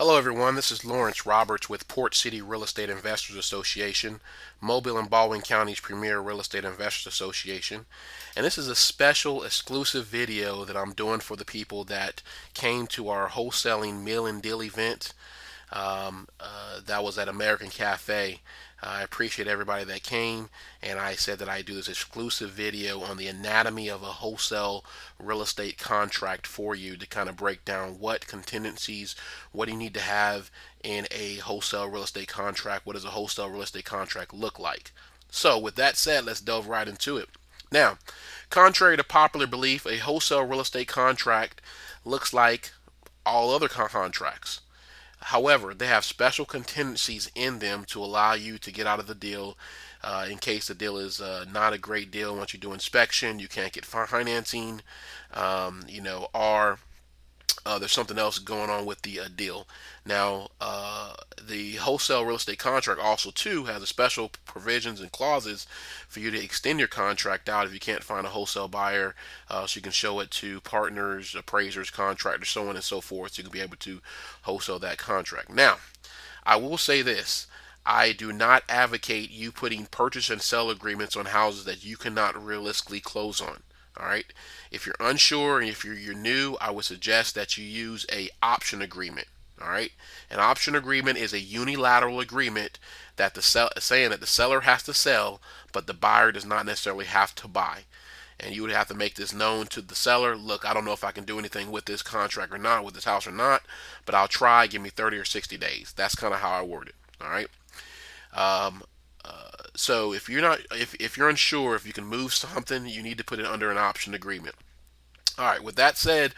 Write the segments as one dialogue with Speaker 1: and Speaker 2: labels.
Speaker 1: Hello everyone, this is Lawrence Roberts with Port City Real Estate Investors Association, Mobile and Baldwin County's premier real estate investors association. And this is a special exclusive video that I'm doing for the people that came to our wholesaling meal and deal event that was at American Cafe. I appreciate everybody that came, and I said that I do this exclusive video on the anatomy of a wholesale real estate contract for you to kind of break down what contingencies, what do you need to have in a wholesale real estate contract, what does a wholesale real estate contract look like. So with that said, let's delve right into it. Now, contrary to popular belief, a wholesale real estate contract looks like all other contracts. However, they have special contingencies in them to allow you to get out of the deal in case the deal is not a great deal. Once you do inspection, you can't get financing, or there's something else going on with the deal. Now, the wholesale real estate contract also too has a special provisions and clauses for you to extend your contract out if you can't find a wholesale buyer, so you can show it to partners, appraisers, contractors, so on and so forth. So you can be able to wholesale that contract. Now, I will say this. I do not advocate you putting purchase and sell agreements on houses that you cannot realistically close on. All right. If you're unsure and if you're new, I would suggest that you use a option agreement. All right. An option agreement is a unilateral agreement that saying that the seller has to sell, but the buyer does not necessarily have to buy. And you would have to make this known to the seller. Look, I don't know if I can do anything with this contract or not, with this house or not, but I'll try. Give me 30 or 60 days. That's kind of how I word it. All right. Um, so if you're unsure if you can move something, you need to put it under an option agreement. All right. With that said,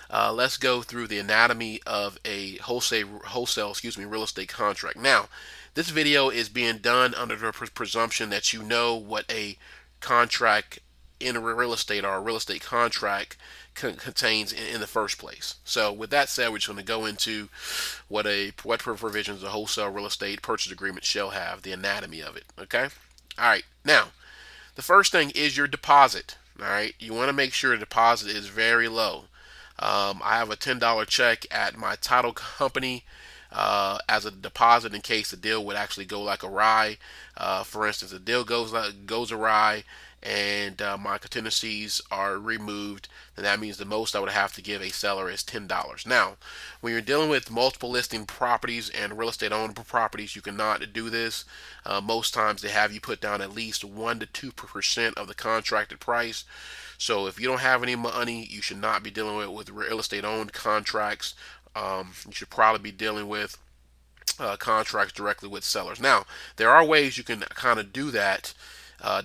Speaker 1: let's go through the anatomy of a wholesale real estate contract. Now, this video is being done under the presumption that you know what a contract in real estate or a real estate contract contains in the first place. So with that said, we're just going to go into what provisions a wholesale real estate purchase agreement shall have, the anatomy of it. Okay. All right. Now, the first thing is your deposit. All right. You want to make sure the deposit is very low. I have a $10 check at my title company as a deposit in case the deal would actually go like awry. For instance, the deal goes awry and my contingencies are removed, then that means the most I would have to give a seller is $10. Now, when you're dealing with multiple listing properties and real estate owned properties, you cannot do this. Most times they have you put down at least 1 to 2% of the contracted price. So if you don't have any money, you should not be dealing with real estate owned contracts. You should probably be dealing with contracts directly with sellers. Now, there are ways you can kind of do that,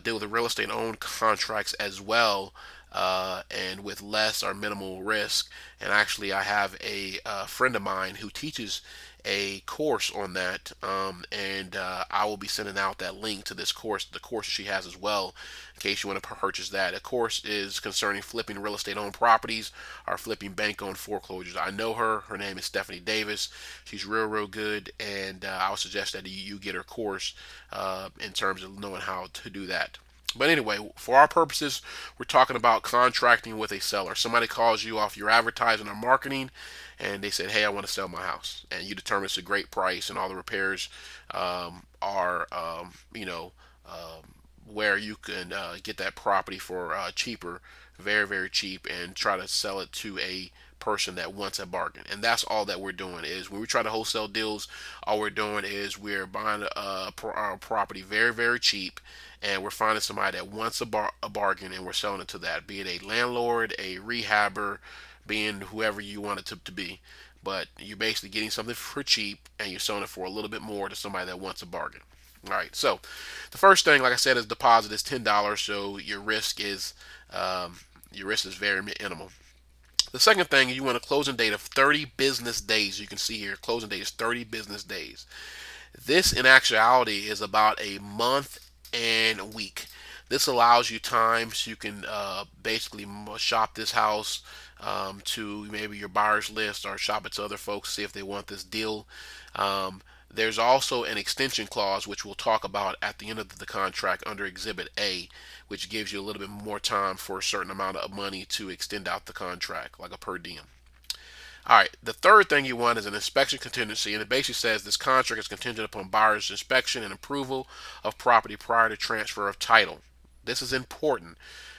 Speaker 1: deal with the real estate owned contracts as well, and with less or minimal risk. And actually, I have a friend of mine who teaches a course on that, and I will be sending out that link to this course, the course she has as well, in case you want to purchase that. The course is concerning flipping real estate owned properties or flipping bank owned foreclosures. I know her. Her name is Stephanie Davis. She's real good, and I would suggest that you get her course in terms of knowing how to do that. But anyway, for our purposes, we're talking about contracting with a seller. Somebody calls you off your advertising or marketing, and they said, "Hey, I want to sell my house," and you determine it's a great price, and all the repairs are, where you can get that property for cheaper, very cheap, and try to sell it to a person that wants a bargain. And that's all that we're doing. Is when we try to wholesale deals, all we're doing is we're buying a property very cheap, and we're finding somebody that wants a bargain, and we're selling it to that, be it a landlord, a rehabber, being whoever you want it to be. But you're basically getting something for cheap, and you're selling it for a little bit more to somebody that wants a bargain. All right. So the first thing, like I said, is deposit is $10. So your risk is very minimal. The second thing, you want a closing date of 30 business days. You can see here, closing date is 30 business days. This, in actuality, is about a month and a week. This allows you time so you can basically shop this house to maybe your buyer's list or shop it to other folks, see if they want this deal. There's also an extension clause, which we'll talk about at the end of the contract under Exhibit A, which gives you a little bit more time for a certain amount of money to extend out the contract, like a per diem. All right, the third thing you want is an inspection contingency, and it basically says this contract is contingent upon buyer's inspection and approval of property prior to transfer of title. This is important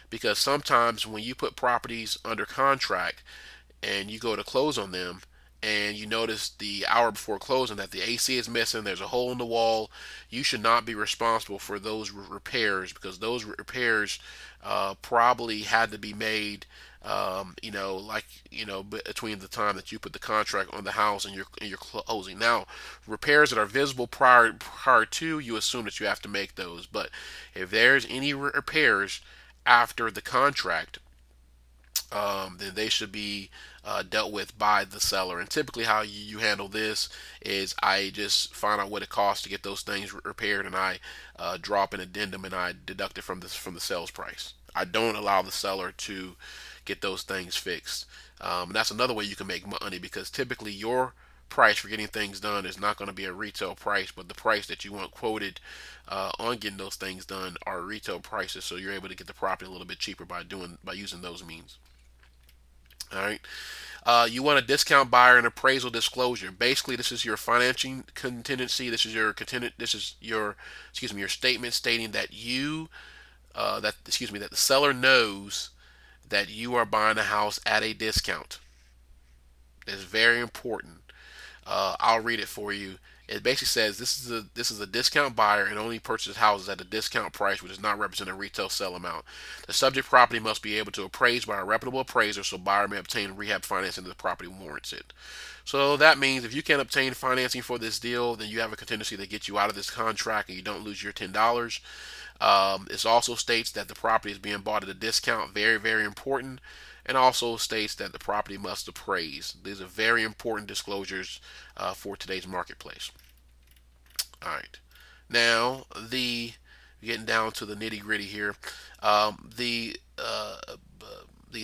Speaker 1: because sometimes when you put properties under contract and you go to close on them and you notice the hour before closing that the AC is missing, there's a hole in the wall, you should not be responsible for those repairs because those repairs probably had to be made. Between the time that you put the contract on the house and you're closing. Now, repairs that are visible prior to, you assume that you have to make those. But if there's any repairs after the contract, then they should be dealt with by the seller. And typically, how you handle this is I just find out what it costs to get those things repaired, and I drop an addendum and I deduct it from the sales price. I don't allow the seller to get those things fixed. And that's another way you can make money because typically your price for getting things done is not going to be a retail price, but the price that you want quoted on getting those things done are retail prices. So you're able to get the property a little bit cheaper by using those means. All right. You want a discount buyer and appraisal disclosure. Basically, this is your financing contingency. This is your your statement stating that that the seller knows that you are buying a house at a discount. It's very important. I'll read it for you. It basically says this is a discount buyer and only purchases houses at a discount price, which does not represent a retail sale amount. The subject property must be able to appraise by a reputable appraiser, so buyer may obtain rehab financing if the property warrants it. So that means if you can't obtain financing for this deal, then you have a contingency that gets you out of this contract and you don't lose your $10. It also states that the property is being bought at a discount, very, very important, and also states that the property must appraise. These are very important disclosures for today's marketplace. All right, now getting down to the nitty gritty here. The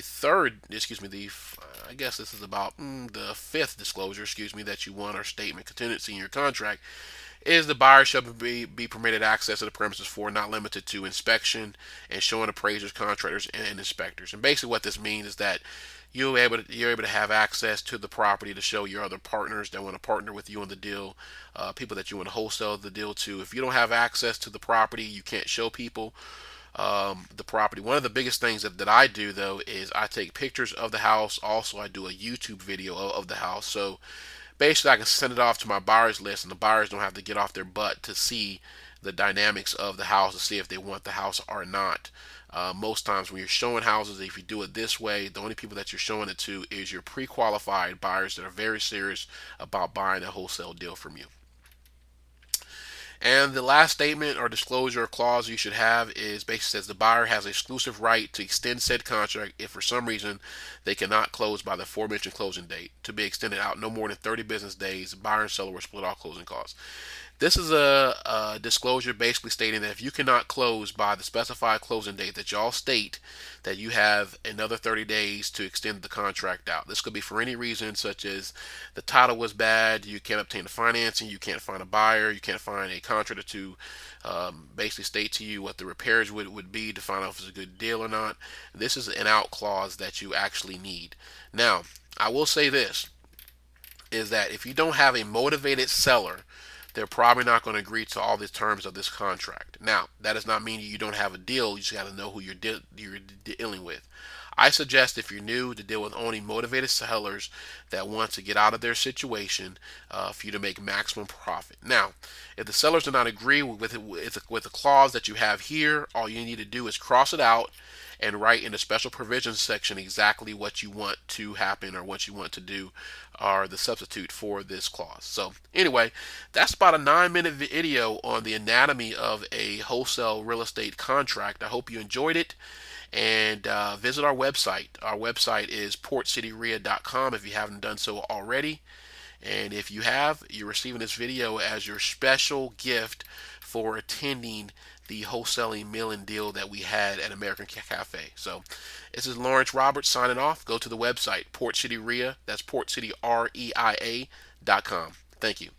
Speaker 1: third, I guess this is about the fifth disclosure, that you want or statement contingency in your contract is the buyer shall be permitted access to the premises for, not limited to, inspection and showing appraisers, contractors, and inspectors. And basically, what this means is that you're able to have access to the property to show your other partners that want to partner with you on the deal, people that you want to wholesale the deal to. If you don't have access to the property, you can't show people the property. One of the biggest things that I do though is I take pictures of the house. Also, I do a YouTube video of the house. So basically, I can send it off to my buyers list, and the buyers don't have to get off their butt to see the dynamics of the house to see if they want the house or not. Most times when you're showing houses, if you do it this way, the only people that you're showing it to is your pre-qualified buyers that are very serious about buying a wholesale deal from you. And the last statement or disclosure clause you should have is basically says the buyer has exclusive right to extend said contract if for some reason they cannot close by the aforementioned closing date, to be extended out no more than 30 business days. Buyer and seller will split all closing costs. This is a disclosure basically stating that if you cannot close by the specified closing date, that y'all state that you have another 30 days to extend the contract out. This could be for any reason, such as the title was bad, you can't obtain the financing, you can't find a buyer, you can't find a contractor to basically state to you what the repairs would be to find out if it's a good deal or not. This is an out clause that you actually need. Now, I will say this, is that if you don't have a motivated seller, they're probably not going to agree to all the terms of this contract. Now, that does not mean you don't have a deal. You just got to know who you're dealing with. I suggest if you're new to deal with only motivated sellers that want to get out of their situation for you to make maximum profit. Now, if the sellers do not agree with the clause that you have here, all you need to do is cross it out and write in the special provisions section exactly what you want to happen or what you want to do or the substitute for this clause. So anyway, that's about a 9-minute video on the anatomy of a wholesale real estate contract. I hope you enjoyed it, and visit our website. Our website is portcityrea.com if you haven't done so already. And if you have, you're receiving this video as your special gift for attending the wholesaling meal and deal that we had at American Cafe. So this is Lawrence Roberts signing off. Go to the website, Port City REIA, that's portcityreia.com. Thank you.